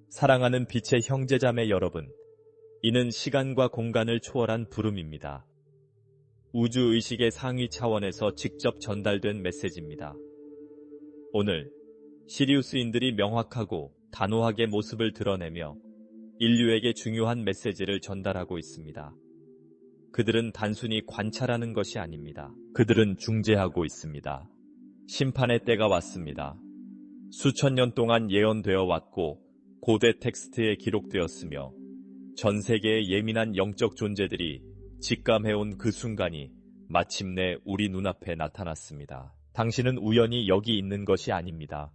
사랑하는 빛의 형제자매 여러분, 이는 시간과 공간을 초월한 부름입니다. 우주의식의 상위 차원에서 직접 전달된 메시지입니다. 오늘 시리우스인들이 명확하고 단호하게 모습을 드러내며 인류에게 중요한 메시지를 전달하고 있습니다. 그들은 단순히 관찰하는 것이 아닙니다. 그들은 중재하고 있습니다. 심판의 때가 왔습니다. 수천 년 동안 예언되어 왔고 고대 텍스트에 기록되었으며 전 세계의 예민한 영적 존재들이 직감해온 그 순간이 마침내 우리 눈앞에 나타났습니다. 당신은 우연히 여기 있는 것이 아닙니다.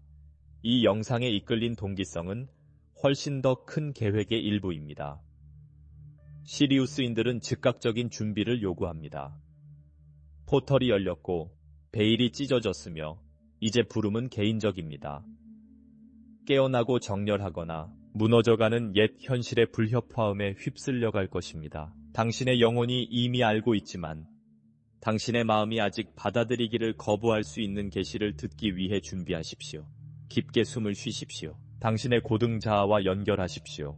이 영상에 이끌린 동기성은 훨씬 더 큰 계획의 일부입니다. 시리우스인들은 즉각적인 준비를 요구합니다. 포털이 열렸고 베일이 찢어졌으며 이제 부름은 개인적입니다. 깨어나고 정렬하거나 무너져가는 옛 현실의 불협화음에 휩쓸려갈 것입니다. 당신의 영혼이 이미 알고 있지만 당신의 마음이 아직 받아들이기를 거부할 수 있는 계시를 듣기 위해 준비하십시오. 깊게 숨을 쉬십시오. 당신의 고등 자아와 연결하십시오.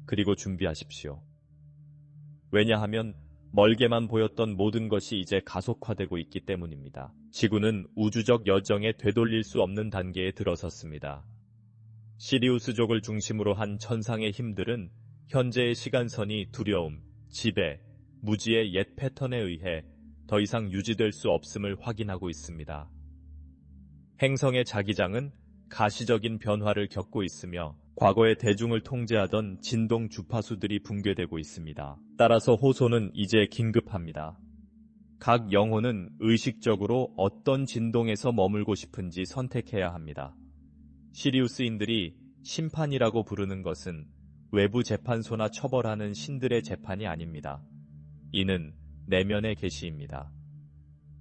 그리고 준비하십시오. 왜냐하면 멀게만 보였던 모든 것이 이제 가속화되고 있기 때문입니다. 지구는 우주적 여정에 되돌릴 수 없는 단계에 들어섰습니다. 시리우스족을 중심으로 한 천상의 힘들은 현재의 시간선이 두려움, 지배, 무지의 옛 패턴에 의해 더 이상 유지될 수 없음을 확인하고 있습니다. 행성의 자기장은 가시적인 변화를 겪고 있으며 과거의 대중을 통제하던 진동 주파수들이 붕괴되고 있습니다. 따라서 호소는 이제 긴급합니다. 각 영혼은 의식적으로 어떤 진동에서 머물고 싶은지 선택해야 합니다. 시리우스인들이 심판이라고 부르는 것은 외부 재판소나 처벌하는 신들의 재판이 아닙니다. 이는 내면의 계시입니다.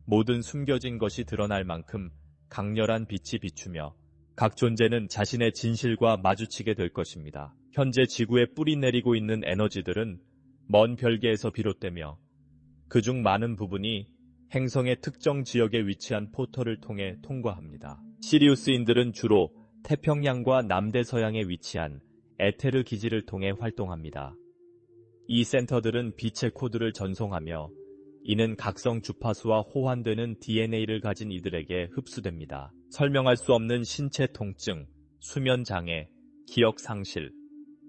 모든 숨겨진 것이 드러날 만큼 강렬한 빛이 비추며 각 존재는 자신의 진실과 마주치게 될 것입니다. 현재 지구에 뿌리 내리고 있는 에너지들은 먼 별계에서 비롯되며 그중 많은 부분이 행성의 특정 지역에 위치한 포털을 통해 통과합니다. 시리우스인들은 주로 태평양과 남대서양에 위치한 에테르 기지를 통해 활동합니다. 이 센터들은 빛의 코드를 전송하며 이는 각성 주파수와 호환되는 DNA를 가진 이들에게 흡수됩니다. 설명할 수 없는 신체 통증, 수면 장애, 기억 상실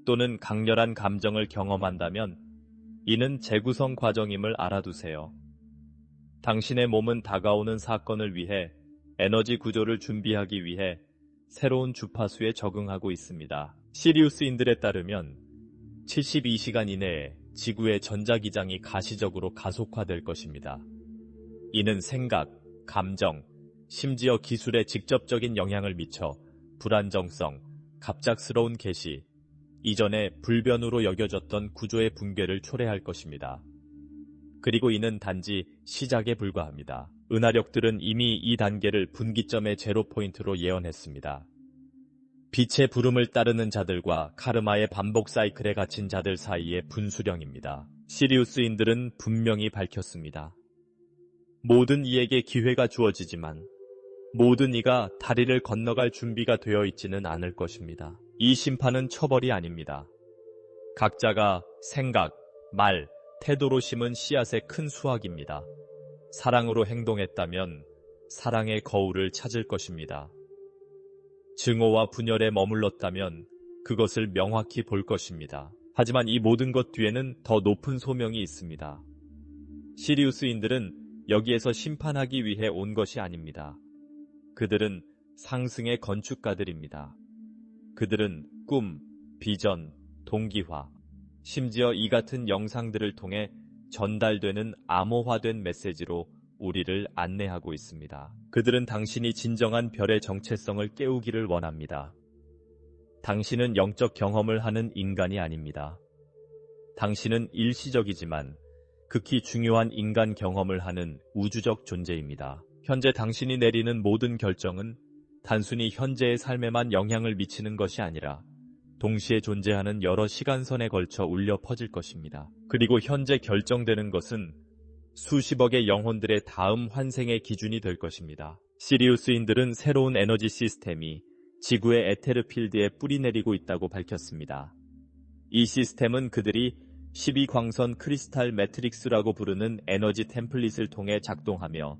또는 강렬한 감정을 경험한다면 이는 재구성 과정임을 알아두세요. 당신의 몸은 다가오는 사건을 위해 에너지 구조를 준비하기 위해 새로운 주파수에 적응하고 있습니다. 시리우스인들에 따르면 72시간 이내에 지구의 전자기장이 가시적으로 가속화될 것입니다. 이는 생각, 감정, 심지어 기술에 직접적인 영향을 미쳐 불안정성, 갑작스러운 개시, 이전에 불변으로 여겨졌던 구조의 붕괴를 초래할 것입니다. 그리고 이는 단지 시작에 불과합니다. 은하력들은 이미 이 단계를 분기점의 제로 포인트로 예언했습니다. 빛의 부름을 따르는 자들과 카르마의 반복 사이클에 갇힌 자들 사이의 분수령입니다. 시리우스인들은 분명히 밝혔습니다. 모든 이에게 기회가 주어지지만 모든 이가 다리를 건너갈 준비가 되어 있지는 않을 것입니다. 이 심판은 처벌이 아닙니다. 각자가 생각, 말, 태도로 심은 씨앗의 큰 수확입니다. 사랑으로 행동했다면 사랑의 거울을 찾을 것입니다. 증오와 분열에 머물렀다면 그것을 명확히 볼 것입니다. 하지만 이 모든 것 뒤에는 더 높은 소명이 있습니다. 시리우스인들은 여기에서 심판하기 위해 온 것이 아닙니다. 그들은 상승의 건축가들입니다. 그들은 꿈, 비전, 동기화, 심지어 이 같은 영상들을 통해 전달되는 암호화된 메시지로 우리를 안내하고 있습니다. 그들은 당신이 진정한 별의 정체성을 깨우기를 원합니다. 당신은 영적 경험을 하는 인간이 아닙니다. 당신은 일시적이지만 극히 중요한 인간 경험을 하는 우주적 존재입니다. 현재 당신이 내리는 모든 결정은 단순히 현재의 삶에만 영향을 미치는 것이 아니라 동시에 존재하는 여러 시간선에 걸쳐 울려 퍼질 것입니다. 그리고 현재 결정되는 것은 수십억의 영혼들의 다음 환생의 기준이 될 것입니다. 시리우스인들은 새로운 에너지 시스템이 지구의 에테르 필드에 뿌리내리고 있다고 밝혔습니다. 이 시스템은 그들이 12광선 크리스탈 매트릭스라고 부르는 에너지 템플릿을 통해 작동하며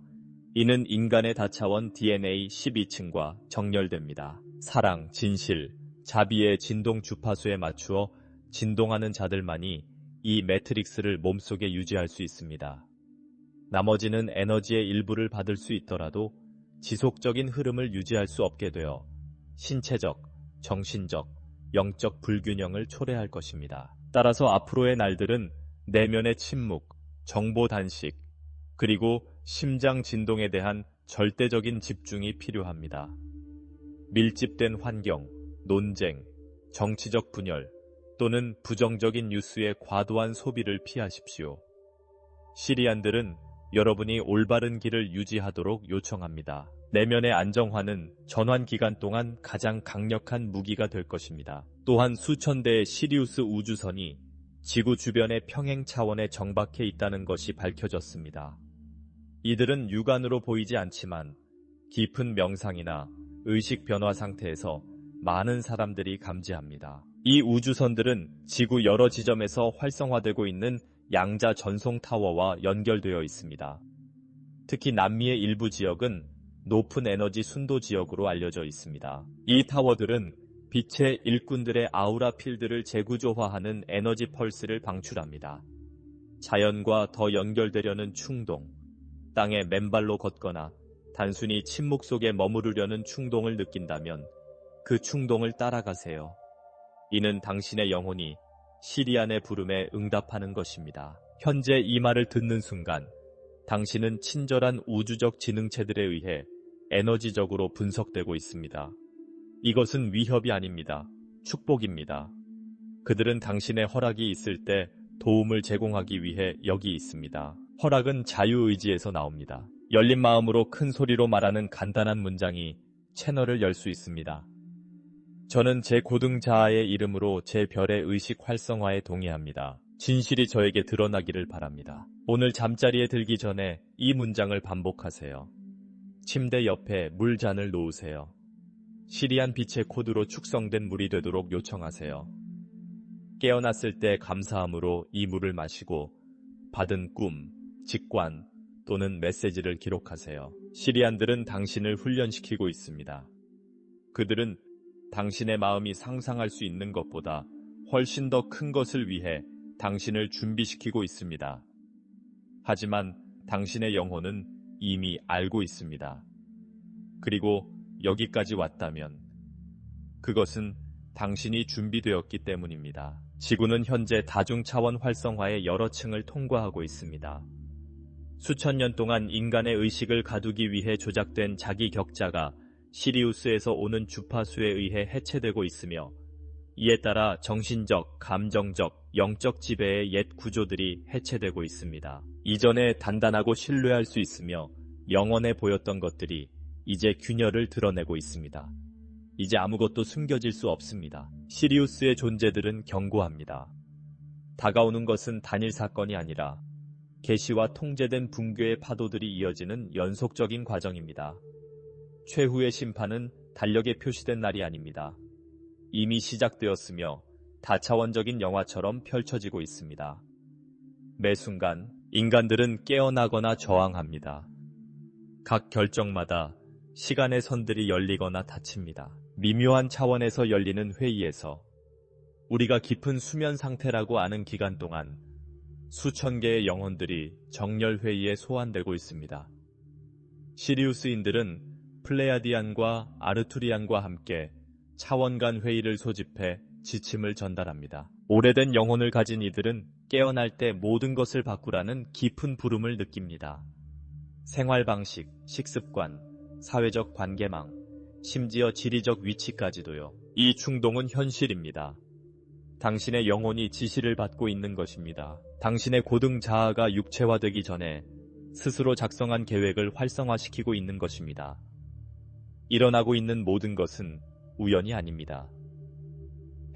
이는 인간의 다차원 DNA 12층과 정렬됩니다. 사랑, 진실, 자비의 진동 주파수에 맞추어 진동하는 자들만이 이 매트릭스를 몸속에 유지할 수 있습니다. 나머지는 에너지의 일부를 받을 수 있더라도 지속적인 흐름을 유지할 수 없게 되어 신체적, 정신적, 영적 불균형을 초래할 것입니다. 따라서 앞으로의 날들은 내면의 침묵, 정보 단식, 그리고 심장 진동에 대한 절대적인 집중이 필요합니다. 밀집된 환경, 논쟁, 정치적 분열 또는 부정적인 뉴스의 과도한 소비를 피하십시오. 시리안들은 여러분이 올바른 길을 유지하도록 요청합니다. 내면의 안정화는 전환 기간 동안 가장 강력한 무기가 될 것입니다. 또한 수천 대의 시리우스 우주선이 지구 주변의 평행 차원에 정박해 있다는 것이 밝혀졌습니다. 이들은 육안으로 보이지 않지만 깊은 명상이나 의식 변화 상태에서 많은 사람들이 감지합니다. 이 우주선들은 지구 여러 지점에서 활성화되고 있는 양자 전송 타워와 연결되어 있습니다. 특히 남미의 일부 지역은 높은 에너지 순도 지역으로 알려져 있습니다. 이 타워들은 빛의 일꾼들의 아우라 필드를 재구조화하는 에너지 펄스를 방출합니다. 자연과 더 연결되려는 충동, 땅에 맨발로 걷거나 단순히 침묵 속에 머무르려는 충동을 느낀다면 그 충동을 따라가세요. 이는 당신의 영혼이 시리안의 부름에 응답하는 것입니다. 현재 이 말을 듣는 순간 당신은 친절한 우주적 지능체들에 의해 에너지적으로 분석되고 있습니다. 이것은 위협이 아닙니다. 축복입니다. 그들은 당신의 허락이 있을 때 도움을 제공하기 위해 여기 있습니다. 허락은 자유의지에서 나옵니다. 열린 마음으로 큰 소리로 말하는 간단한 문장이 채널을 열 수 있습니다. 저는 제 고등 자아의 이름으로 제 별의 의식 활성화에 동의합니다. 진실이 저에게 드러나기를 바랍니다. 오늘 잠자리에 들기 전에 이 문장을 반복하세요. 침대 옆에 물잔을 놓으세요. 시리안 빛의 코드로 축성된 물이 되도록 요청하세요. 깨어났을 때 감사함으로 이 물을 마시고 받은 꿈, 직관 또는 메시지를 기록하세요. 시리안들은 당신을 훈련시키고 있습니다. 그들은 당신의 마음이 상상할 수 있는 것보다 훨씬 더 큰 것을 위해 당신을 준비시키고 있습니다. 하지만 당신의 영혼은 이미 알고 있습니다. 그리고 여기까지 왔다면 그것은 당신이 준비되었기 때문입니다. 지구는 현재 다중차원 활성화의 여러 층을 통과하고 있습니다. 수천 년 동안 인간의 의식을 가두기 위해 조작된 자기 격자가 시리우스에서 오는 주파수에 의해 해체되고 있으며 이에 따라 정신적, 감정적, 영적 지배의 옛 구조들이 해체되고 있습니다. 이전에 단단하고 신뢰할 수 있으며 영원해 보였던 것들이 이제 균열을 드러내고 있습니다. 이제 아무것도 숨겨질 수 없습니다. 시리우스의 존재들은 경고합니다. 다가오는 것은 단일 사건이 아니라 계시와 통제된 붕괴의 파도들이 이어지는 연속적인 과정입니다. 최후의 심판은 달력에 표시된 날이 아닙니다. 이미 시작되었으며 다차원적인 영화처럼 펼쳐지고 있습니다. 매 순간 인간들은 깨어나거나 저항합니다. 각 결정마다 시간의 선들이 열리거나 닫힙니다. 미묘한 차원에서 열리는 회의에서 우리가 깊은 수면 상태라고 아는 기간 동안 수천 개의 영혼들이 정렬 회의에 소환되고 있습니다. 시리우스인들은 플레야디안과 아르투리안과 함께 차원 간 회의를 소집해 지침을 전달합니다. 오래된 영혼을 가진 이들은 깨어날 때 모든 것을 바꾸라는 깊은 부름을 느낍니다. 생활 방식, 식습관, 사회적 관계망, 심지어 지리적 위치까지도요. 이 충동은 현실입니다. 당신의 영혼이 지시를 받고 있는 것입니다. 당신의 고등 자아가 육체화되기 전에 스스로 작성한 계획을 활성화시키고 있는 것입니다. 일어나고 있는 모든 것은 우연이 아닙니다.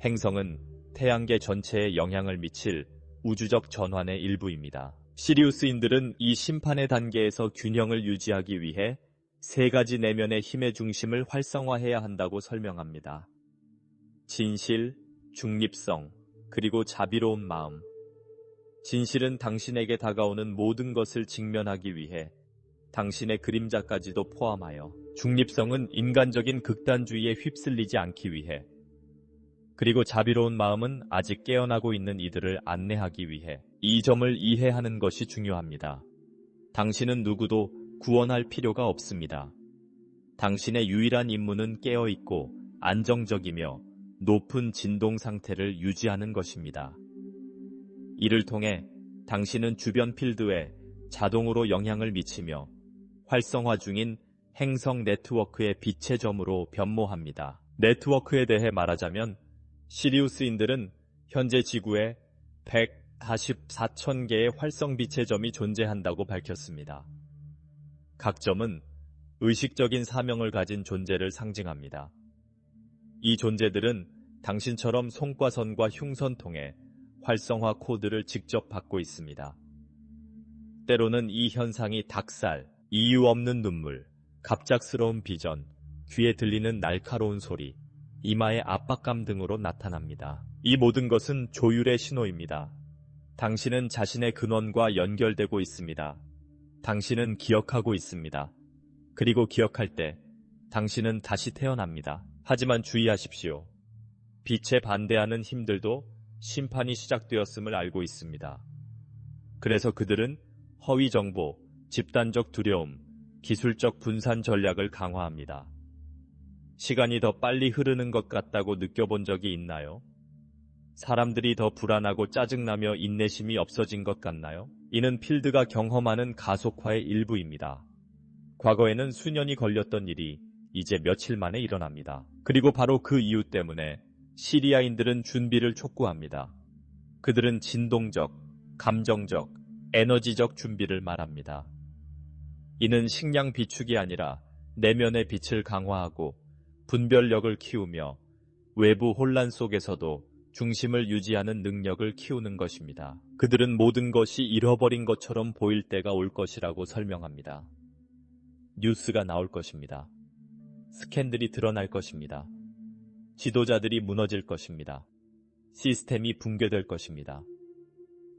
행성은 태양계 전체에 영향을 미칠 우주적 전환의 일부입니다. 시리우스인들은 이 심판의 단계에서 균형을 유지하기 위해 세 가지 내면의 힘의 중심을 활성화해야 한다고 설명합니다. 진실, 중립성, 그리고 자비로운 마음. 진실은 당신에게 다가오는 모든 것을 직면하기 위해 당신의 그림자까지도 포함하여, 중립성은 인간적인 극단주의에 휩쓸리지 않기 위해, 그리고 자비로운 마음은 아직 깨어나고 있는 이들을 안내하기 위해 이 점을 이해하는 것이 중요합니다. 당신은 누구도 구원할 필요가 없습니다. 당신의 유일한 임무는 깨어있고 안정적이며 높은 진동 상태를 유지하는 것입니다. 이를 통해 당신은 주변 필드에 자동으로 영향을 미치며 활성화 중인 행성 네트워크의 빛의 점으로 변모합니다. 네트워크에 대해 말하자면 시리우스인들은 현재 지구에 144천 개의 활성빛의 점이 존재한다고 밝혔습니다. 각 점은 의식적인 사명을 가진 존재를 상징합니다. 이 존재들은 당신처럼 송과선과 흉선 통해 활성화 코드를 직접 받고 있습니다. 때로는 이 현상이 닭살, 이유 없는 눈물, 갑작스러운 비전, 귀에 들리는 날카로운 소리, 이마의 압박감 등으로 나타납니다. 이 모든 것은 조율의 신호입니다. 당신은 자신의 근원과 연결되고 있습니다. 당신은 기억하고 있습니다. 그리고 기억할 때 당신은 다시 태어납니다. 하지만 주의하십시오. 빛에 반대하는 힘들도 심판이 시작되었음을 알고 있습니다. 그래서 그들은 허위 정보, 집단적 두려움, 기술적 분산 전략을 강화합니다. 시간이 더 빨리 흐르는 것 같다고 느껴본 적이 있나요? 사람들이 더 불안하고 짜증나며 인내심이 없어진 것 같나요? 이는 필드가 경험하는 가속화의 일부입니다. 과거에는 수년이 걸렸던 일이 이제 며칠 만에 일어납니다. 그리고 바로 그 이유 때문에 시리아인들은 준비를 촉구합니다. 그들은 진동적, 감정적, 에너지적 준비를 말합니다. 이는 식량 비축이 아니라 내면의 빛을 강화하고 분별력을 키우며 외부 혼란 속에서도 중심을 유지하는 능력을 키우는 것입니다. 그들은 모든 것이 잃어버린 것처럼 보일 때가 올 것이라고 설명합니다. 뉴스가 나올 것입니다. 스캔들이 드러날 것입니다. 지도자들이 무너질 것입니다. 시스템이 붕괴될 것입니다.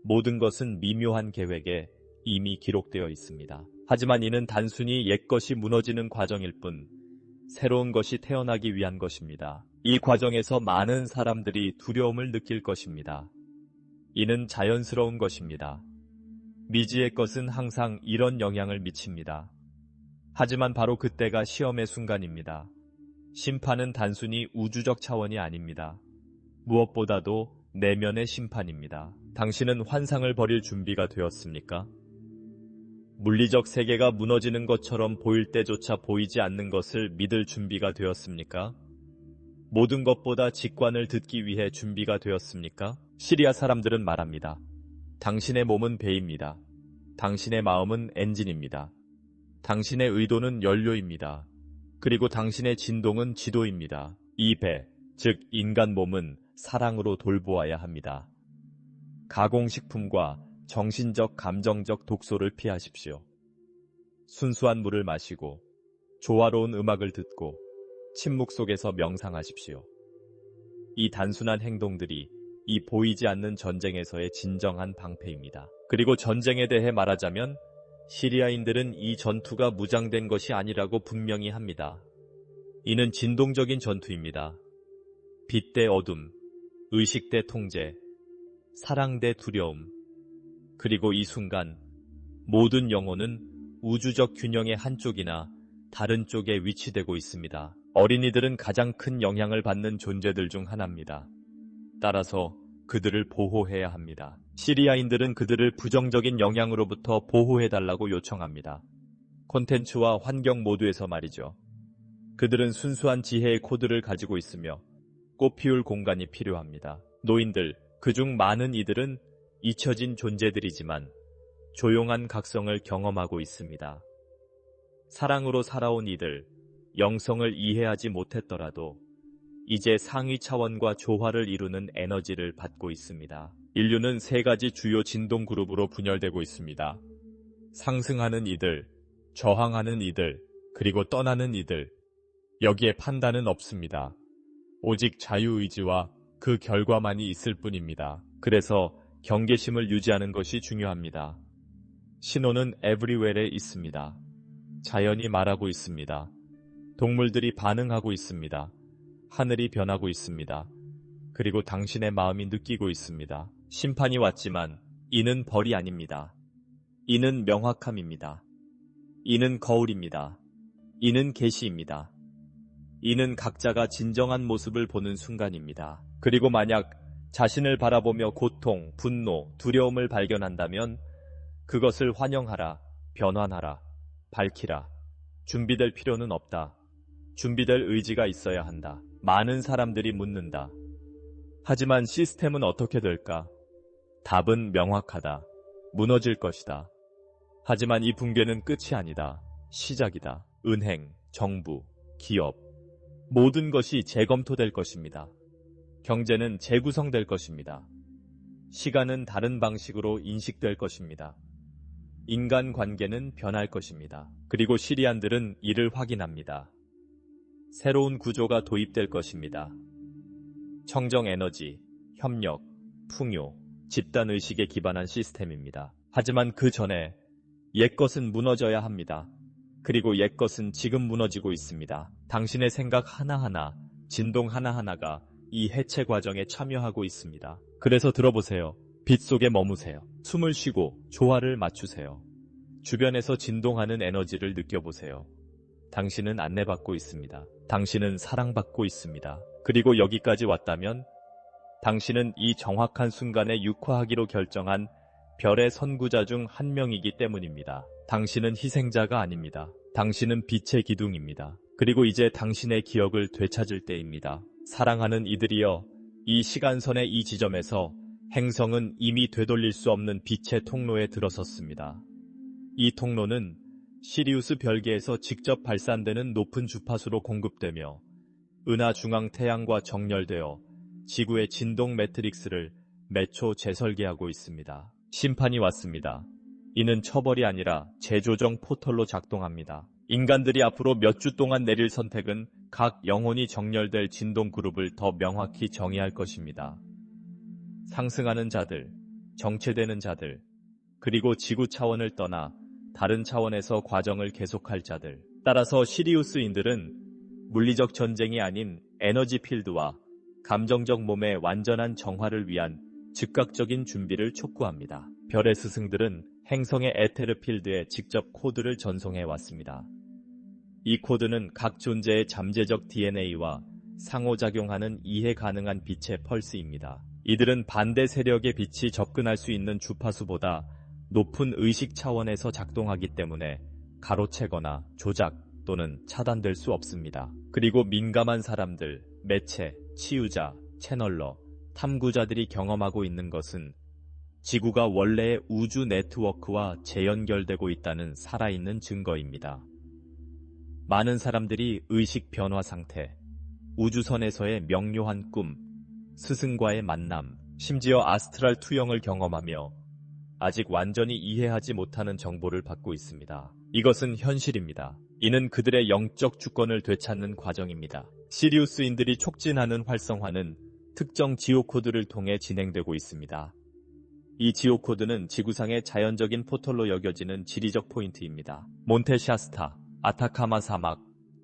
모든 것은 미묘한 계획에 이미 기록되어 있습니다. 하지만 이는 단순히 옛것이 무너지는 과정일 뿐 새로운 것이 태어나기 위한 것입니다. 이 과정에서 많은 사람들이 두려움을 느낄 것입니다. 이는 자연스러운 것입니다. 미지의 것은 항상 이런 영향을 미칩니다. 하지만 바로 그때가 시험의 순간입니다. 심판은 단순히 우주적 차원이 아닙니다. 무엇보다도 내면의 심판입니다. 당신은 환상을 버릴 준비가 되었습니까? 물리적 세계가 무너지는 것처럼 보일 때조차 보이지 않는 것을 믿을 준비가 되었습니까? 모든 것보다 직관을 듣기 위해 준비가 되었습니까? 시리아 사람들은 말합니다. 당신의 몸은 배입니다. 당신의 마음은 엔진입니다. 당신의 의도는 연료입니다. 그리고 당신의 진동은 지도입니다. 이 배, 즉 인간 몸은 사랑으로 돌보아야 합니다. 가공식품과 정신적, 감정적 독소를 피하십시오. 순수한 물을 마시고 조화로운 음악을 듣고 침묵 속에서 명상하십시오. 이 단순한 행동들이 이 보이지 않는 전쟁에서의 진정한 방패입니다. 그리고 전쟁에 대해 말하자면 시리아인들은 이 전투가 무장된 것이 아니라고 분명히 합니다. 이는 진동적인 전투입니다. 빛 대 어둠, 의식 대 통제, 사랑 대 두려움. 그리고 이 순간 모든 영혼은 우주적 균형의 한쪽이나 다른 쪽에 위치되고 있습니다. 어린이들은 가장 큰 영향을 받는 존재들 중 하나입니다. 따라서 그들을 보호해야 합니다. 시리아인들은 그들을 부정적인 영향으로부터 보호해달라고 요청합니다. 콘텐츠와 환경 모두에서 말이죠. 그들은 순수한 지혜의 코드를 가지고 있으며 꽃피울 공간이 필요합니다. 노인들, 그중 많은 이들은 잊혀진 존재들이지만 조용한 각성을 경험하고 있습니다. 사랑으로 살아온 이들, 영성을 이해하지 못했더라도 이제 상위 차원과 조화를 이루는 에너지를 받고 있습니다. 인류는 세 가지 주요 진동 그룹으로 분열되고 있습니다. 상승하는 이들, 저항하는 이들, 그리고 떠나는 이들. 여기에 판단은 없습니다. 오직 자유의지와 그 결과만이 있을 뿐입니다. 그래서 경계심을 유지하는 것이 중요합니다. 신호는 에브리웰에 있습니다. 자연이 말하고 있습니다. 동물들이 반응하고 있습니다. 하늘이 변하고 있습니다. 그리고 당신의 마음이 느끼고 있습니다. 심판이 왔지만 이는 벌이 아닙니다. 이는 명확함입니다. 이는 거울입니다. 이는 계시입니다. 이는 각자가 진정한 모습을 보는 순간입니다. 그리고 만약 자신을 바라보며 고통, 분노, 두려움을 발견한다면 그것을 환영하라, 변환하라, 밝히라. 준비될 필요는 없다. 준비될 의지가 있어야 한다. 많은 사람들이 묻는다. 하지만 시스템은 어떻게 될까? 답은 명확하다. 무너질 것이다. 하지만 이 붕괴는 끝이 아니다. 시작이다. 은행, 정부, 기업, 모든 것이 재검토될 것입니다. 경제는 재구성될 것입니다. 시간은 다른 방식으로 인식될 것입니다. 인간관계는 변할 것입니다. 그리고 시리안들은 이를 확인합니다. 새로운 구조가 도입될 것입니다. 청정에너지, 협력, 풍요, 집단의식에 기반한 시스템입니다. 하지만 그 전에 옛것은 무너져야 합니다. 그리고 옛것은 지금 무너지고 있습니다. 당신의 생각 하나하나, 진동 하나하나가 이 해체 과정에 참여하고 있습니다. 그래서 들어보세요. 빛 속에 머무세요. 숨을 쉬고 조화를 맞추세요. 주변에서 진동하는 에너지를 느껴보세요. 당신은 안내받고 있습니다. 당신은 사랑받고 있습니다. 그리고 여기까지 왔다면 당신은 이 정확한 순간에 육화하기로 결정한 별의 선구자 중 한 명이기 때문입니다. 당신은 희생자가 아닙니다. 당신은 빛의 기둥입니다. 그리고 이제 당신의 기억을 되찾을 때입니다. 사랑하는 이들이여, 이 시간선의 이 지점에서 행성은 이미 되돌릴 수 없는 빛의 통로에 들어섰습니다. 이 통로는 시리우스 별계에서 직접 발산되는 높은 주파수로 공급되며 은하 중앙 태양과 정렬되어 지구의 진동 매트릭스를 매초 재설계하고 있습니다. 심판이 왔습니다. 이는 처벌이 아니라 재조정 포털로 작동합니다. 인간들이 앞으로 몇 주 동안 내릴 선택은 각 영혼이 정렬될 진동 그룹을 더 명확히 정의할 것입니다. 상승하는 자들, 정체되는 자들, 그리고 지구 차원을 떠나 다른 차원에서 과정을 계속할 자들. 따라서 시리우스인들은 물리적 전쟁이 아닌 에너지 필드와 감정적 몸의 완전한 정화를 위한 즉각적인 준비를 촉구합니다. 별의 스승들은 행성의 에테르 필드에 직접 코드를 전송해 왔습니다. 이 코드는 각 존재의 잠재적 DNA와 상호작용하는 이해 가능한 빛의 펄스입니다. 이들은 반대 세력의 빛이 접근할 수 있는 주파수보다 높은 의식 차원에서 작동하기 때문에 가로채거나 조작 또는 차단될 수 없습니다. 그리고 민감한 사람들, 매체, 치유자, 채널러, 탐구자들이 경험하고 있는 것은 지구가 원래의 우주 네트워크와 재연결되고 있다는 살아있는 증거입니다. 많은 사람들이 의식 변화 상태, 우주선에서의 명료한 꿈, 스승과의 만남, 심지어 아스트랄 투영을 경험하며 아직 완전히 이해하지 못하는 정보를 받고 있습니다. 이것은 현실입니다. 이는 그들의 영적 주권을 되찾는 과정입니다. 시리우스인들이 촉진하는 활성화는 특정 지오코드를 통해 진행되고 있습니다. 이 지오코드는 지구상의 자연적인 포털로 여겨지는 지리적 포인트입니다. 몬테샤스타, 아타카마 사막,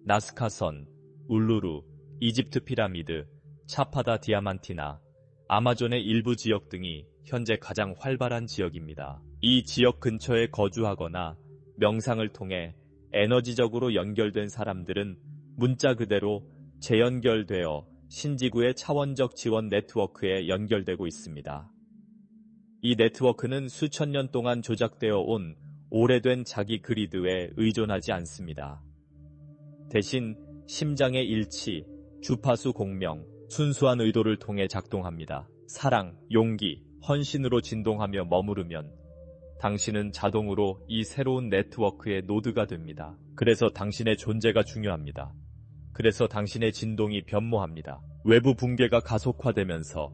나스카선, 울루루, 이집트 피라미드, 차파다 디아만티나, 아마존의 일부 지역 등이 현재 가장 활발한 지역입니다. 이 지역 근처에 거주하거나 명상을 통해 에너지적으로 연결된 사람들은 문자 그대로 재연결되어 신지구의 차원적 지원 네트워크에 연결되고 있습니다. 이 네트워크는 수천 년 동안 조작되어 온 오래된 자기 그리드에 의존하지 않습니다. 대신 심장의 일치, 주파수 공명, 순수한 의도를 통해 작동합니다. 사랑, 용기, 헌신으로 진동하며 머무르면 당신은 자동으로 이 새로운 네트워크의 노드가 됩니다. 그래서 당신의 존재가 중요합니다. 그래서 당신의 진동이 변모합니다. 외부 붕괴가 가속화되면서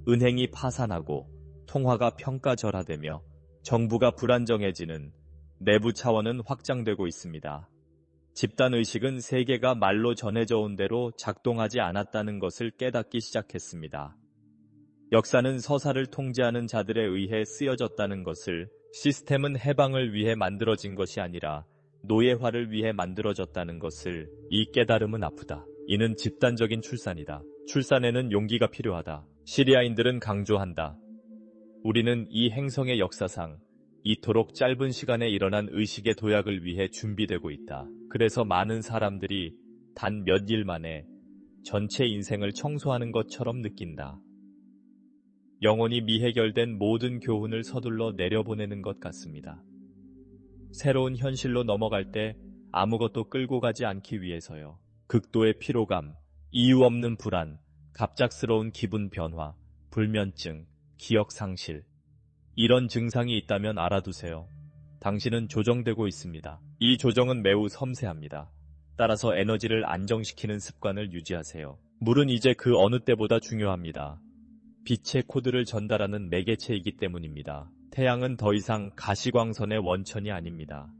은행이 파산하고 통화가 평가절하되며 정부가 불안정해지는 내부 차원은 확장되고 있습니다. 집단의식은 세계가 말로 전해져 온 대로 작동하지 않았다는 것을 깨닫기 시작했습니다. 역사는 서사를 통제하는 자들에 의해 쓰여졌다는 것을, 시스템은 해방을 위해 만들어진 것이 아니라 노예화를 위해 만들어졌다는 것을, 이 깨달음은 아프다. 이는 집단적인 출산이다. 출산에는 용기가 필요하다. 시리아인들은 강조한다. 우리는 이 행성의 역사상 이토록 짧은 시간에 일어난 의식의 도약을 위해 준비되고 있다. 그래서 많은 사람들이 단 몇 일 만에 전체 인생을 청소하는 것처럼 느낀다. 영원히 미해결된 모든 교훈을 서둘러 내려보내는 것 같습니다. 새로운 현실로 넘어갈 때 아무것도 끌고 가지 않기 위해서요. 극도의 피로감, 이유 없는 불안, 갑작스러운 기분 변화, 불면증, 기억 상실. 이런 증상이 있다면 알아두세요. 당신은 조정되고 있습니다. 이 조정은 매우 섬세합니다. 따라서 에너지를 안정시키는 습관을 유지하세요. 물은 이제 그 어느 때보다 중요합니다. 빛의 코드를 전달하는 매개체이기 때문입니다. 태양은 더 이상 가시광선의 원천이 아닙니다.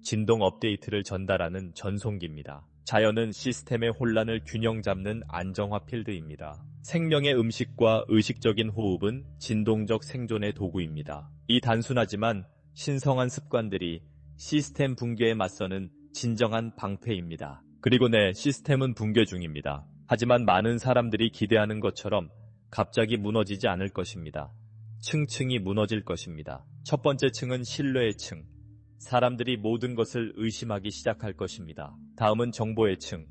진동 업데이트를 전달하는 전송기입니다. 자연은 시스템의 혼란을 균형 잡는 안정화 필드입니다. 생명의 음식과 의식적인 호흡은 진동적 생존의 도구입니다. 이 단순하지만 신성한 습관들이 시스템 붕괴에 맞서는 진정한 방패입니다. 그리고 네, 시스템은 붕괴 중입니다. 하지만 많은 사람들이 기대하는 것처럼 갑자기 무너지지 않을 것입니다. 층층이 무너질 것입니다. 첫 번째 층은 신뢰의 층. 사람들이 모든 것을 의심하기 시작할 것입니다. 다음은 정보의 층.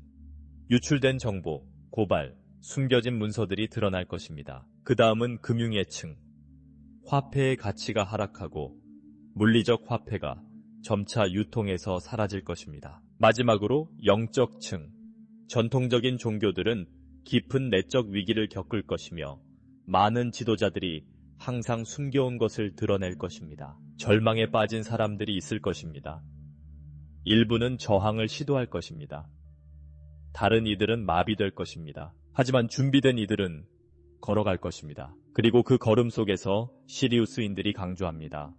유출된 정보, 고발, 숨겨진 문서들이 드러날 것입니다. 그 다음은 금융의 층. 화폐의 가치가 하락하고 물리적 화폐가 점차 유통에서 사라질 것입니다. 마지막으로 영적 층. 전통적인 종교들은 깊은 내적 위기를 겪을 것이며 많은 지도자들이 항상 숨겨온 것을 드러낼 것입니다. 절망에 빠진 사람들이 있을 것입니다. 일부는 저항을 시도할 것입니다. 다른 이들은 마비될 것입니다. 하지만 준비된 이들은 걸어갈 것입니다. 그리고 그 걸음 속에서 시리우스인들이 강조합니다.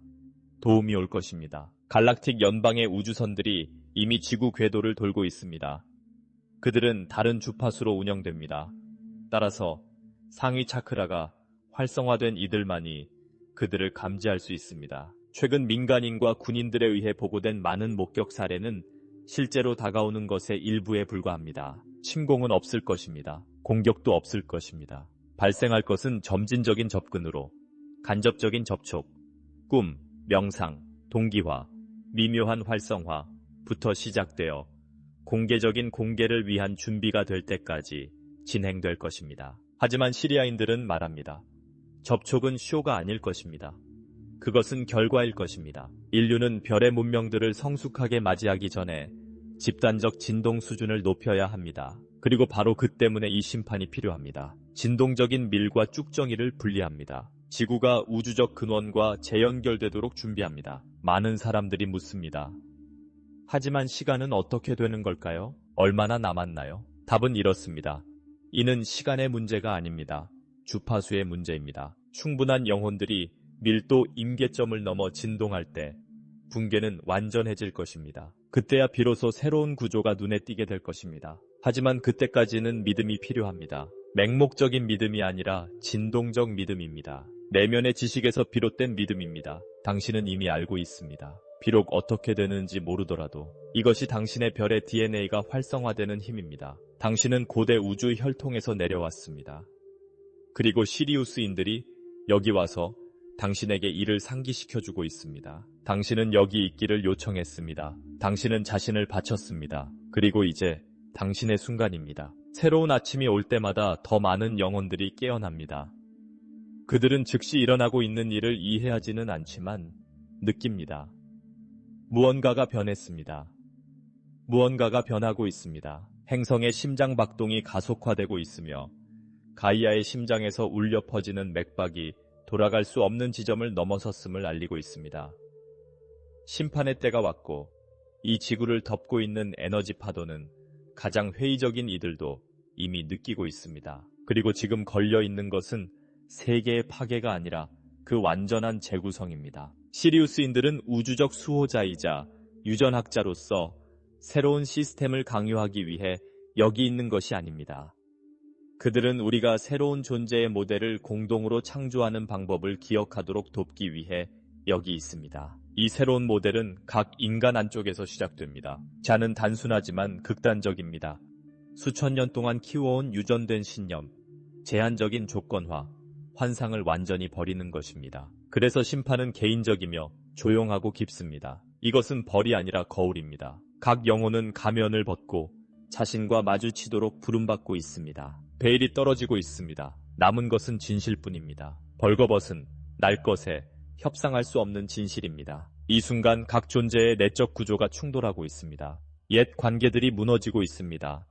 도움이 올 것입니다. 갈락틱 연방의 우주선들이 이미 지구 궤도를 돌고 있습니다. 그들은 다른 주파수로 운영됩니다. 따라서 상위 차크라가 활성화된 이들만이 그들을 감지할 수 있습니다. 최근 민간인과 군인들에 의해 보고된 많은 목격 사례는 실제로 다가오는 것의 일부에 불과합니다. 침공은 없을 것입니다. 공격도 없을 것입니다. 발생할 것은 점진적인 접근으로 간접적인 접촉, 꿈, 명상, 동기화, 미묘한 활성화부터 시작되어 공개적인 공개를 위한 준비가 될 때까지 진행될 것입니다. 하지만 시리아인들은 말합니다. 접촉은 쇼가 아닐 것입니다. 그것은 결과일 것입니다. 인류는 별의 문명들을 성숙하게 맞이하기 전에 집단적 진동 수준을 높여야 합니다. 그리고 바로 그 때문에 이 심판이 필요합니다. 진동적인 밀과 쭉정이를 분리합니다. 지구가 우주적 근원과 재연결되도록 준비합니다. 많은 사람들이 묻습니다. 하지만 시간은 어떻게 되는 걸까요? 얼마나 남았나요? 답은 이렇습니다. 이는 시간의 문제가 아닙니다. 주파수의 문제입니다. 충분한 영혼들이 밀도 임계점을 넘어 진동할 때 붕괴는 완전해질 것입니다. 그때야 비로소 새로운 구조가 눈에 띄게 될 것입니다. 하지만 그때까지는 믿음이 필요합니다. 맹목적인 믿음이 아니라 진동적 믿음입니다. 내면의 지식에서 비롯된 믿음입니다. 당신은 이미 알고 있습니다. 비록 어떻게 되는지 모르더라도 이것이 당신의 별의 DNA가 활성화되는 힘입니다. 당신은 고대 우주 혈통에서 내려왔습니다. 그리고 시리우스인들이 여기 와서 당신에게 이를 상기시켜주고 있습니다. 당신은 여기 있기를 요청했습니다. 당신은 자신을 바쳤습니다. 그리고 이제 당신의 순간입니다. 새로운 아침이 올 때마다 더 많은 영혼들이 깨어납니다. 그들은 즉시 일어나고 있는 일을 이해하지는 않지만 느낍니다. 무언가가 변했습니다. 무언가가 변하고 있습니다. 행성의 심장 박동이 가속화되고 있으며 가이아의 심장에서 울려 퍼지는 맥박이 돌아갈 수 없는 지점을 넘어섰음을 알리고 있습니다. 심판의 때가 왔고 이 지구를 덮고 있는 에너지 파도는 가장 회의적인 이들도 이미 느끼고 있습니다. 그리고 지금 걸려 있는 것은 세계의 파괴가 아니라 그 완전한 재구성입니다. 시리우스인들은 우주적 수호자이자 유전학자로서 새로운 시스템을 강요하기 위해 여기 있는 것이 아닙니다. 그들은 우리가 새로운 존재의 모델을 공동으로 창조하는 방법을 기억하도록 돕기 위해 여기 있습니다. 이 새로운 모델은 각 인간 안쪽에서 시작됩니다. 자는 단순하지만 극단적입니다. 수천 년 동안 키워온 유전된 신념, 제한적인 조건화, 환상을 완전히 버리는 것입니다. 그래서 심판은 개인적이며 조용하고 깊습니다. 이것은 벌이 아니라 거울입니다. 각 영혼은 가면을 벗고 자신과 마주치도록 부름받고 있습니다. 베일이 떨어지고 있습니다. 남은 것은 진실뿐입니다. 벌거벗은 날 것에 협상할 수 없는 진실입니다. 이 순간 각 존재의 내적 구조가 충돌하고 있습니다. 옛 관계들이 무너지고 있습니다.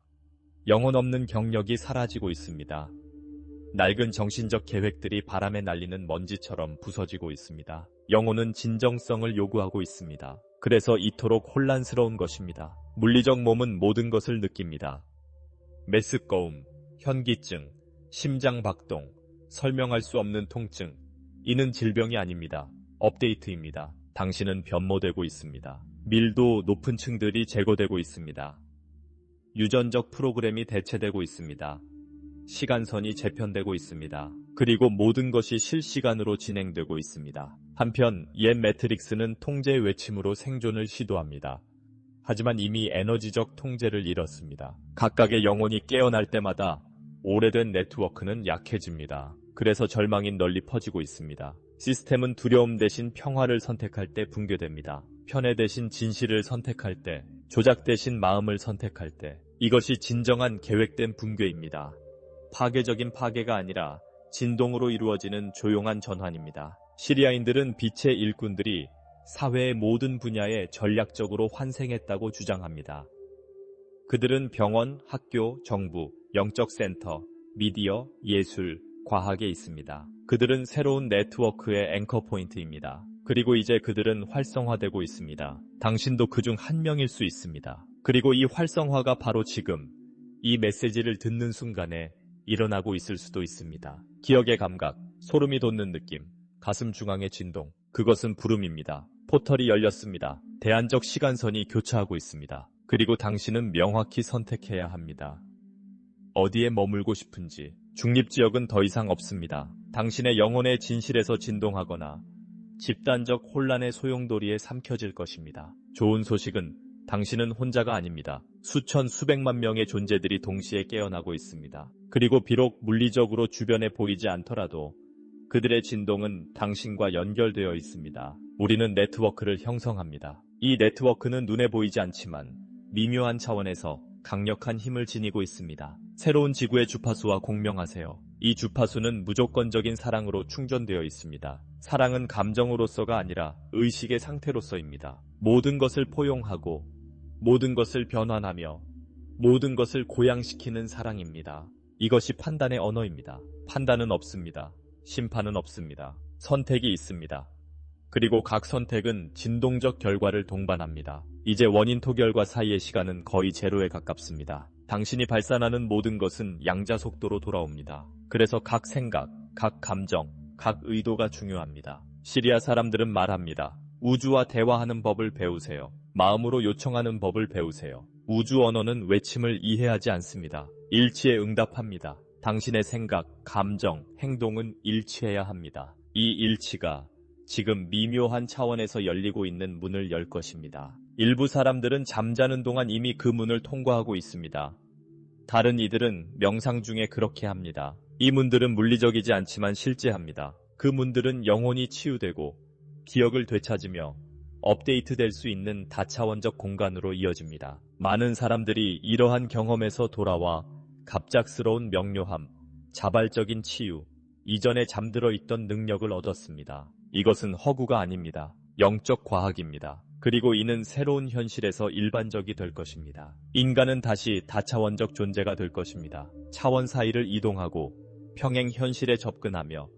영혼 없는 경력이 사라지고 있습니다. 낡은 정신적 계획들이 바람에 날리는 먼지처럼 부서지고 있습니다. 영혼은 진정성을 요구하고 있습니다. 그래서 이토록 혼란스러운 것입니다. 물리적 몸은 모든 것을 느낍니다. 메스꺼움, 현기증, 심장박동, 설명할 수 없는 통증. 이는 질병이 아닙니다. 업데이트입니다. 당신은 변모되고 있습니다. 밀도 높은 층들이 제거되고 있습니다. 유전적 프로그램이 대체되고 있습니다. 시간선이 재편되고 있습니다. 그리고 모든 것이 실시간으로 진행되고 있습니다. 한편 옛 매트릭스는 통제 외침으로 생존을 시도합니다. 하지만 이미 에너지적 통제를 잃었습니다. 각각의 영혼이 깨어날 때마다 오래된 네트워크는 약해집니다. 그래서 절망이 널리 퍼지고 있습니다. 시스템은 두려움 대신 평화를 선택할 때 붕괴됩니다. 편애 대신 진실을 선택할 때, 조작 대신 마음을 선택할 때, 이것이 진정한 계획된 붕괴입니다. 파괴적인 파괴가 아니라 진동으로 이루어지는 조용한 전환입니다. 시리아인들은 빛의 일꾼들이 사회의 모든 분야에 전략적으로 환생했다고 주장합니다. 그들은 병원, 학교, 정부, 영적 센터, 미디어, 예술, 과학에 있습니다. 그들은 새로운 네트워크의 앵커 포인트입니다. 그리고 이제 그들은 활성화되고 있습니다. 당신도 그중 한 명일 수 있습니다. 그리고 이 활성화가 바로 지금 이 메시지를 듣는 순간에 일어나고 있을 수도 있습니다. 기억의 감각, 소름이 돋는 느낌, 가슴 중앙의 진동, 그것은 부름입니다. 포털이 열렸습니다. 대안적 시간선이 교차하고 있습니다. 그리고 당신은 명확히 선택해야 합니다. 어디에 머물고 싶은지. 중립지역은 더 이상 없습니다. 당신의 영혼의 진실에서 진동하거나 집단적 혼란의 소용돌이에 삼켜질 것입니다. 좋은 소식은 당신은 혼자가 아닙니다. 수천 수백만 명의 존재들이 동시에 깨어나고 있습니다. 그리고 비록 물리적으로 주변에 보이지 않더라도 그들의 진동은 당신과 연결되어 있습니다. 우리는 네트워크를 형성합니다. 이 네트워크는 눈에 보이지 않지만 미묘한 차원에서 강력한 힘을 지니고 있습니다. 새로운 지구의 주파수와 공명하세요. 이 주파수는 무조건적인 사랑으로 충전되어 있습니다. 사랑은 감정으로서가 아니라 의식의 상태로서입니다. 모든 것을 포용하고 모든 것을 변환하며 모든 것을 고양시키는 사랑입니다. 이것이 판단의 언어입니다. 판단은 없습니다. 심판은 없습니다. 선택이 있습니다. 그리고 각 선택은 진동적 결과를 동반합니다. 이제 원인 토결과 사이의 시간은 거의 제로에 가깝습니다. 당신이 발산하는 모든 것은 양자 속도로 돌아옵니다. 그래서 각 생각, 각 감정, 각 의도가 중요합니다. 시리아 사람들은 말합니다. 우주와 대화하는 법을 배우세요. 마음으로 요청하는 법을 배우세요. 우주 언어는 외침을 이해하지 않습니다. 일치에 응답합니다. 당신의 생각, 감정, 행동은 일치해야 합니다. 이 일치가 지금 미묘한 차원에서 열리고 있는 문을 열 것입니다. 일부 사람들은 잠자는 동안 이미 그 문을 통과하고 있습니다. 다른 이들은 명상 중에 그렇게 합니다. 이 문들은 물리적이지 않지만 실제합니다. 그 문들은 영혼이 치유되고 기억을 되찾으며 업데이트될 수 있는 다차원적 공간으로 이어집니다. 많은 사람들이 이러한 경험에서 돌아와 갑작스러운 명료함, 자발적인 치유, 이전에 잠들어 있던 능력을 얻었습니다. 이것은 허구가 아닙니다. 영적 과학입니다. 그리고 이는 새로운 현실에서 일반적이 될 것입니다. 인간은 다시 다차원적 존재가 될 것입니다. 차원 사이를 이동하고 평행 현실에 접근하며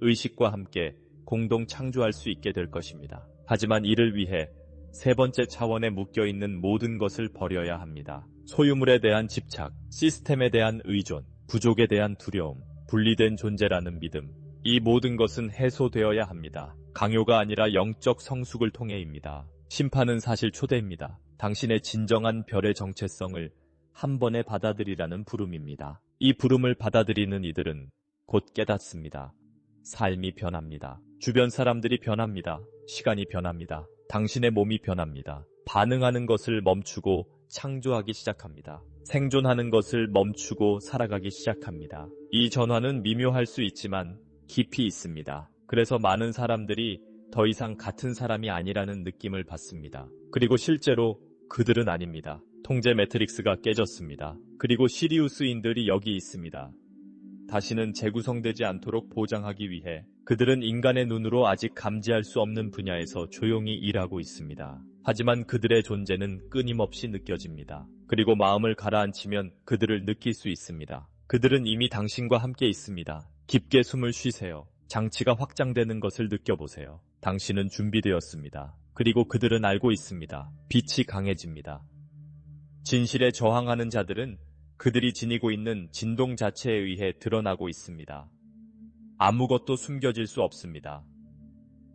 의식과 함께 공동 창조할 수 있게 될 것입니다. 하지만 이를 위해 세 번째 차원에 묶여있는 모든 것을 버려야 합니다. 소유물에 대한 집착, 시스템에 대한 의존, 부족에 대한 두려움, 분리된 존재라는 믿음, 이 모든 것은 해소되어야 합니다. 강요가 아니라 영적 성숙을 통해입니다. 심판은 사실 초대입니다. 당신의 진정한 별의 정체성을 한 번에 받아들이라는 부름입니다. 이 부름을 받아들이는 이들은 곧 깨닫습니다. 삶이 변합니다. 주변 사람들이 변합니다. 시간이 변합니다. 당신의 몸이 변합니다. 반응하는 것을 멈추고 창조하기 시작합니다. 생존하는 것을 멈추고 살아가기 시작합니다. 이 전환은 미묘할 수 있지만 깊이 있습니다. 그래서 많은 사람들이 더 이상 같은 사람이 아니라는 느낌을 받습니다. 그리고 실제로 그들은 아닙니다. 통제 매트릭스가 깨졌습니다. 그리고 시리우스인들이 여기 있습니다. 다시는 재구성되지 않도록 보장하기 위해 그들은 인간의 눈으로 아직 감지할 수 없는 분야에서 조용히 일하고 있습니다. 하지만 그들의 존재는 끊임없이 느껴집니다. 그리고 마음을 가라앉히면 그들을 느낄 수 있습니다. 그들은 이미 당신과 함께 있습니다. 깊게 숨을 쉬세요. 장치가 확장되는 것을 느껴보세요. 당신은 준비되었습니다. 그리고 그들은 알고 있습니다. 빛이 강해집니다. 진실에 저항하는 자들은 그들이 지니고 있는 진동 자체에 의해 드러나고 있습니다. 아무것도 숨겨질 수 없습니다.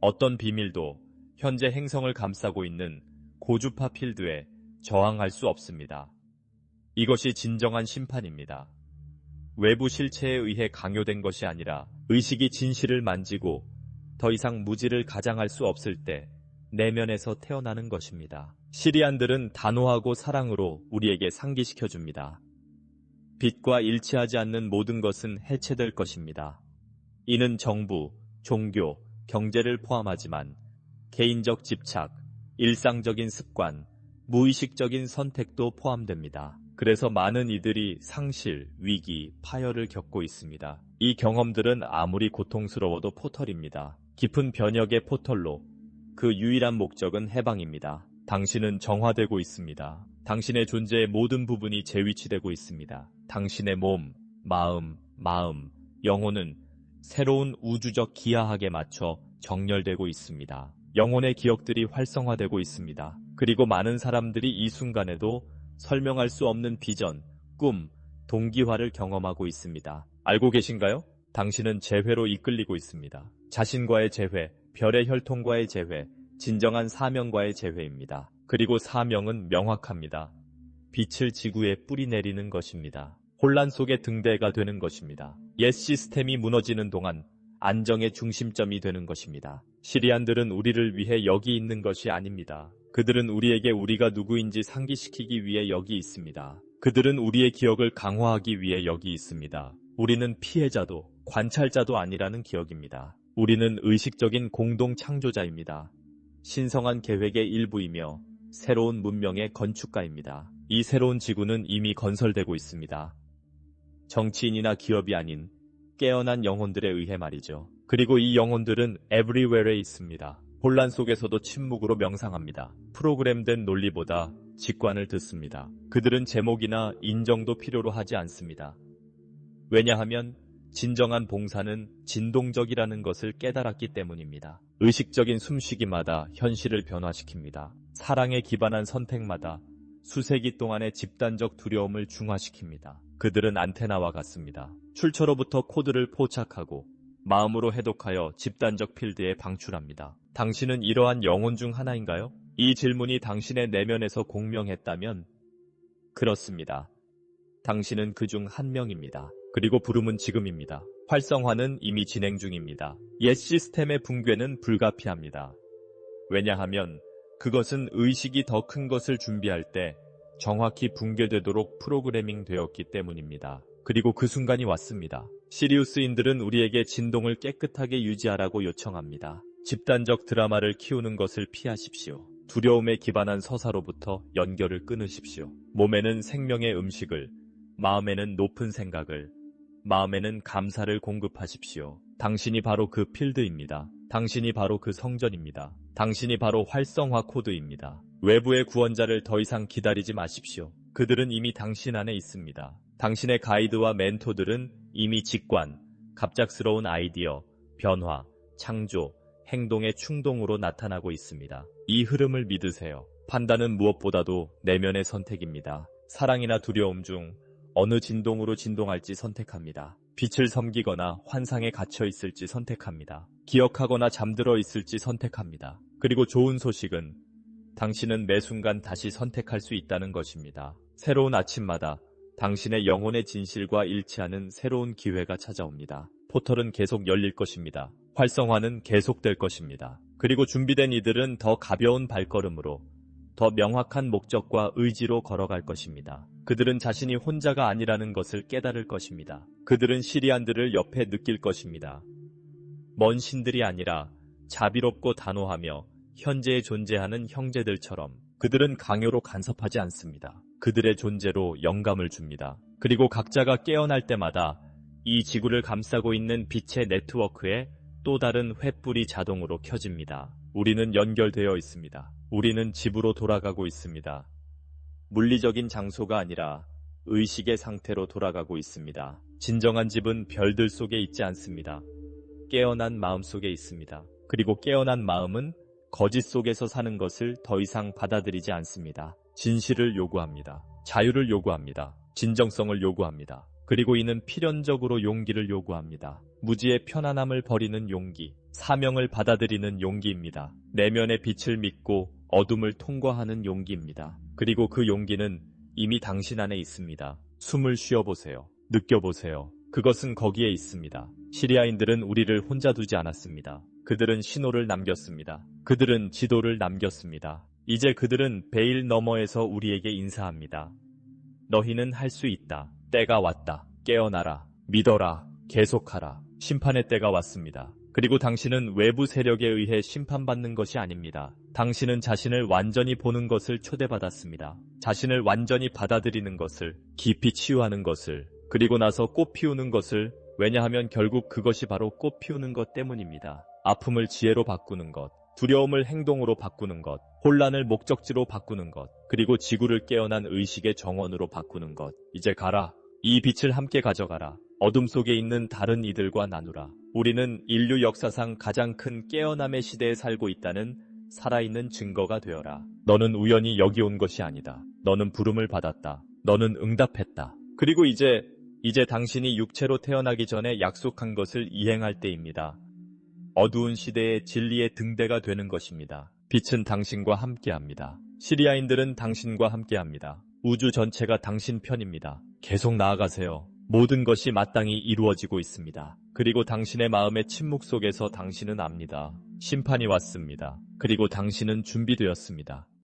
어떤 비밀도 현재 행성을 감싸고 있는 고주파 필드에 저항할 수 없습니다. 이것이 진정한 심판입니다. 외부 실체에 의해 강요된 것이 아니라 의식이 진실을 만지고 더 이상 무지를 가장할 수 없을 때 내면에서 태어나는 것입니다. 시리안들은 단호하고 사랑으로 우리에게 상기시켜줍니다. 빛과 일치하지 않는 모든 것은 해체될 것입니다. 이는 정부, 종교, 경제를 포함하지만 개인적 집착, 일상적인 습관, 무의식적인 선택도 포함됩니다. 그래서 많은 이들이 상실, 위기, 파열을 겪고 있습니다. 이 경험들은 아무리 고통스러워도 포털입니다. 깊은 변혁의 포털로 그 유일한 목적은 해방입니다. 당신은 정화되고 있습니다. 당신의 존재의 모든 부분이 재위치되고 있습니다. 당신의 몸, 마음, 영혼은 새로운 우주적 기하학에 맞춰 정렬되고 있습니다. 영혼의 기억들이 활성화되고 있습니다. 그리고 많은 사람들이 이 순간에도 설명할 수 없는 비전, 꿈, 동기화를 경험하고 있습니다. 알고 계신가요? 당신은 재회로 이끌리고 있습니다. 자신과의 재회, 별의 혈통과의 재회, 진정한 사명과의 재회입니다. 그리고 사명은 명확합니다. 빛을 지구에 뿌리내리는 것입니다. 혼란 속의 등대가 되는 것입니다. 옛 시스템이 무너지는 동안 안정의 중심점이 되는 것입니다. 시리안들은 우리를 위해 여기 있는 것이 아닙니다. 그들은 우리에게 우리가 누구인지 상기시키기 위해 여기 있습니다. 그들은 우리의 기억을 강화하기 위해 여기 있습니다. 우리는 피해자도 관찰자도 아니라는 기억입니다. 우리는 의식적인 공동 창조자입니다. 신성한 계획의 일부이며 새로운 문명의 건축가입니다. 이 새로운 지구는 이미 건설되고 있습니다. 정치인이나 기업이 아닌 깨어난 영혼들에 의해 말이죠. 그리고 이 영혼들은 everywhere에 있습니다. 혼란 속에서도 침묵으로 명상합니다. 프로그램된 논리보다 직관을 듣습니다. 그들은 제목이나 인정도 필요로 하지 않습니다. 왜냐하면 진정한 봉사는 진동적이라는 것을 깨달았기 때문입니다. 의식적인 숨쉬기마다 현실을 변화시킵니다. 사랑에 기반한 선택마다 수세기 동안의 집단적 두려움을 중화시킵니다. 그들은 안테나와 같습니다. 출처로부터 코드를 포착하고 마음으로 해독하여 집단적 필드에 방출합니다. 당신은 이러한 영혼 중 하나인가요? 이 질문이 당신의 내면에서 공명했다면 그렇습니다. 당신은 그 중 한 명입니다. 그리고 부름은 지금입니다. 활성화는 이미 진행 중입니다. 옛 시스템의 붕괴는 불가피합니다. 왜냐하면 그것은 의식이 더 큰 것을 준비할 때 정확히 붕괴되도록 프로그래밍 되었기 때문입니다. 그리고 그 순간이 왔습니다. 시리우스인들은 우리에게 진동을 깨끗하게 유지하라고 요청합니다. 집단적 드라마를 키우는 것을 피하십시오. 두려움에 기반한 서사로부터 연결을 끊으십시오. 몸에는 생명의 음식을, 마음에는 높은 생각을, 마음에는 감사를 공급하십시오. 당신이 바로 그 필드입니다. 당신이 바로 그 성전입니다. 당신이 바로 활성화 코드입니다. 외부의 구원자를 더 이상 기다리지 마십시오. 그들은 이미 당신 안에 있습니다. 당신의 가이드와 멘토들은 이미 직관, 갑작스러운 아이디어, 변화, 창조, 행동의 충동으로 나타나고 있습니다. 이 흐름을 믿으세요. 판단은 무엇보다도 내면의 선택입니다. 사랑이나 두려움 중 어느 진동으로 진동할지 선택합니다. 빛을 섬기거나 환상에 갇혀 있을지 선택합니다. 기억하거나 잠들어 있을지 선택합니다. 그리고 좋은 소식은 당신은 매 순간 다시 선택할 수 있다는 것입니다. 새로운 아침마다 당신의 영혼의 진실과 일치하는 새로운 기회가 찾아옵니다. 포털은 계속 열릴 것입니다. 활성화는 계속될 것입니다. 그리고 준비된 이들은 더 가벼운 발걸음으로 더 명확한 목적과 의지로 걸어갈 것입니다. 그들은 자신이 혼자가 아니라는 것을 깨달을 것입니다. 그들은 시리안들을 옆에 느낄 것입니다. 먼 신들이 아니라 자비롭고 단호하며 현재에 존재하는 형제들처럼 그들은 강요로 간섭하지 않습니다. 그들의 존재로 영감을 줍니다. 그리고 각자가 깨어날 때마다 이 지구를 감싸고 있는 빛의 네트워크에 또 다른 횃불이 자동으로 켜집니다. 우리는 연결되어 있습니다. 우리는 집으로 돌아가고 있습니다. 물리적인 장소가 아니라 의식의 상태로 돌아가고 있습니다. 진정한 집은 별들 속에 있지 않습니다. 깨어난 마음 속에 있습니다. 그리고 깨어난 마음은 거짓 속에서 사는 것을 더 이상 받아들이지 않습니다. 진실을 요구합니다. 자유를 요구합니다. 진정성을 요구합니다. 그리고 이는 필연적으로 용기를 요구합니다. 무지의 편안함을 버리는 용기, 사명을 받아들이는 용기입니다. 내면의 빛을 믿고 어둠을 통과하는 용기입니다. 그리고 그 용기는 이미 당신 안에 있습니다. 숨을 쉬어보세요. 느껴보세요. 그것은 거기에 있습니다. 시리아인들은 우리를 혼자 두지 않았습니다. 그들은 신호를 남겼습니다. 그들은 지도를 남겼습니다. 이제 그들은 베일 너머에서 우리에게 인사합니다. 너희는 할 수 있다. 때가 왔다. 깨어나라. 믿어라. 계속하라. 심판의 때가 왔습니다. 그리고 당신은 외부 세력에 의해 심판받는 것이 아닙니다. 당신은 자신을 완전히 보는 것을 초대받았습니다. 자신을 완전히 받아들이는 것을, 깊이 치유하는 것을, 그리고 나서 꽃 피우는 것을, 왜냐하면 결국 그것이 바로 꽃 피우는 것 때문입니다. 아픔을 지혜로 바꾸는 것, 두려움을 행동으로 바꾸는 것, 혼란을 목적지로 바꾸는 것, 그리고 지구를 깨어난 의식의 정원으로 바꾸는 것. 이제 가라. 이 빛을 함께 가져가라. 어둠 속에 있는 다른 이들과 나누라. 우리는 인류 역사상 가장 큰 깨어남의 시대에 살고 있다는 살아있는 증거가 되어라. 너는 우연히 여기 온 것이 아니다. 너는 부름을 받았다. 너는 응답했다. 그리고 이제 당신이 육체로 태어나기 전에 약속한 것을 이행할 때입니다. 어두운 시대의 진리의 등대가 되는 것입니다. 빛은 당신과 함께합니다. 시리아인들은 당신과 함께합니다. 우주 전체가 당신 편입니다. 계속 나아가세요. 모든 것이 마땅히 이루어지고 있습니다. 그리고 당신의 마음의 침묵 속에서 당신은 압니다. 심판이 왔습니다. 그리고 당신은 준비되었습니다.